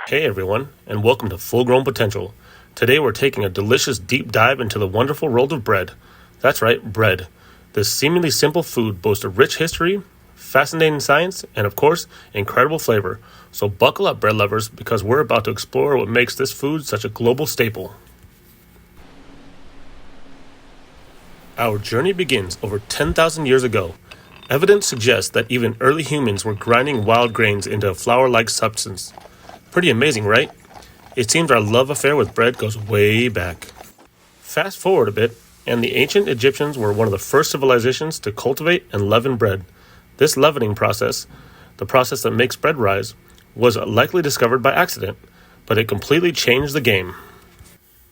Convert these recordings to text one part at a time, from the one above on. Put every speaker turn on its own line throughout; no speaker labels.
Hey everyone, and welcome to Full Grown Potential. Today we're taking a delicious deep dive into the wonderful world of bread. That's right, bread. This seemingly simple food boasts a rich history, fascinating science, and of course, incredible flavor. So buckle up, bread lovers, because we're about to explore what makes this food such a global staple. Our journey begins over 10,000 years ago. Evidence suggests that even early humans were grinding wild grains into a flour-like substance. Pretty amazing, right? It seems our love affair with bread goes way back. Fast forward a bit, and the ancient Egyptians were one of the first civilizations to cultivate and leaven bread. This leavening process, the process that makes bread rise, was likely discovered by accident, but it completely changed the game.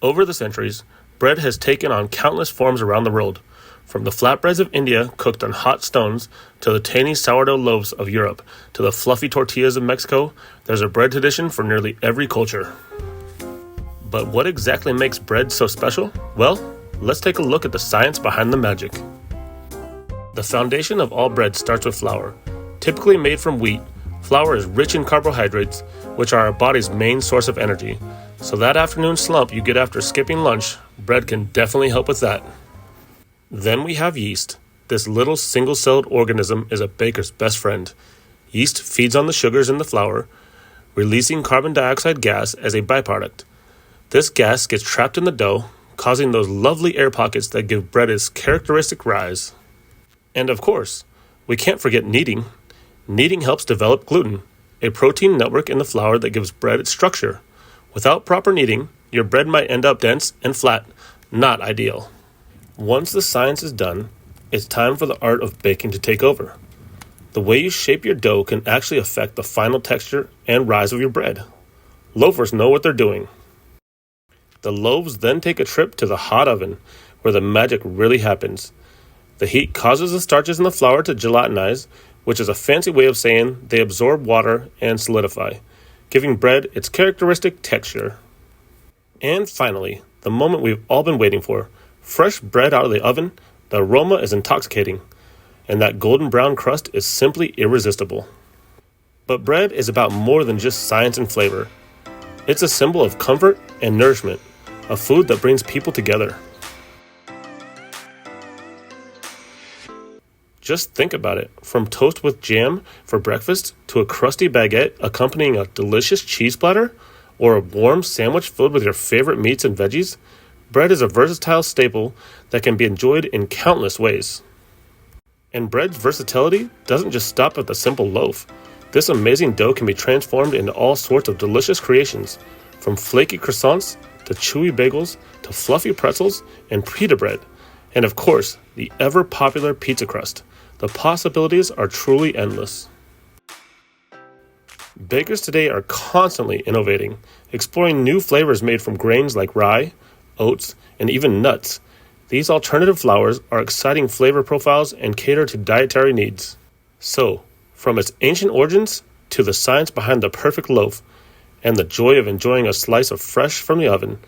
Over the centuries, bread has taken on countless forms around the world. From the flatbreads of India cooked on hot stones, to the tiny sourdough loaves of Europe, to the fluffy tortillas of Mexico, there's a bread tradition for nearly every culture. But what exactly makes bread so special? Well, let's take a look at the science behind the magic. The foundation of all bread starts with flour. Typically made from wheat, flour is rich in carbohydrates, which are our body's main source of energy. So that afternoon slump you get after skipping lunch, bread can definitely help with that. Then we have yeast. This little single-celled organism is a baker's best friend. Yeast feeds on the sugars in the flour, releasing carbon dioxide gas as a byproduct. This gas gets trapped in the dough, causing those lovely air pockets that give bread its characteristic rise. And of course, we can't forget kneading. Kneading helps develop gluten, a protein network in the flour that gives bread its structure. Without proper kneading, your bread might end up dense and flat. Not ideal. Once the science is done, it's time for the art of baking to take over. The way you shape your dough can actually affect the final texture and rise of your bread. Loafers know what they're doing. The loaves then take a trip to the hot oven, where the magic really happens. The heat causes the starches in the flour to gelatinize, which is a fancy way of saying they absorb water and solidify, giving bread its characteristic texture. And finally, the moment we've all been waiting for. Fresh bread out of the oven, the aroma is intoxicating, and that golden brown crust is simply irresistible. But bread is about more than just science and flavor. It's a symbol of comfort and nourishment, a food that brings people together. Just think about it, from toast with jam for breakfast to a crusty baguette accompanying a delicious cheese platter, or a warm sandwich filled with your favorite meats and veggies. Bread is a versatile staple that can be enjoyed in countless ways. And bread's versatility doesn't just stop at the simple loaf. This amazing dough can be transformed into all sorts of delicious creations, from flaky croissants to chewy bagels to fluffy pretzels and pita bread, and of course, the ever-popular pizza crust. The possibilities are truly endless. Bakers today are constantly innovating, exploring new flavors made from grains like rye, oats, and even nuts. These alternative flours are exciting flavor profiles and cater to dietary needs. So, from its ancient origins to the science behind the perfect loaf and the joy of enjoying a slice of fresh from the oven,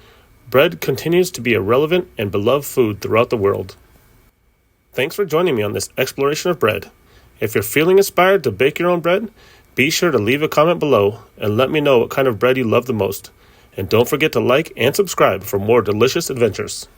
bread continues to be a relevant and beloved food throughout the world. Thanks for joining me on this exploration of bread. If you're feeling inspired to bake your own bread, be sure to leave a comment below and let me know what kind of bread you love the most. And don't forget to like and subscribe for more delicious adventures.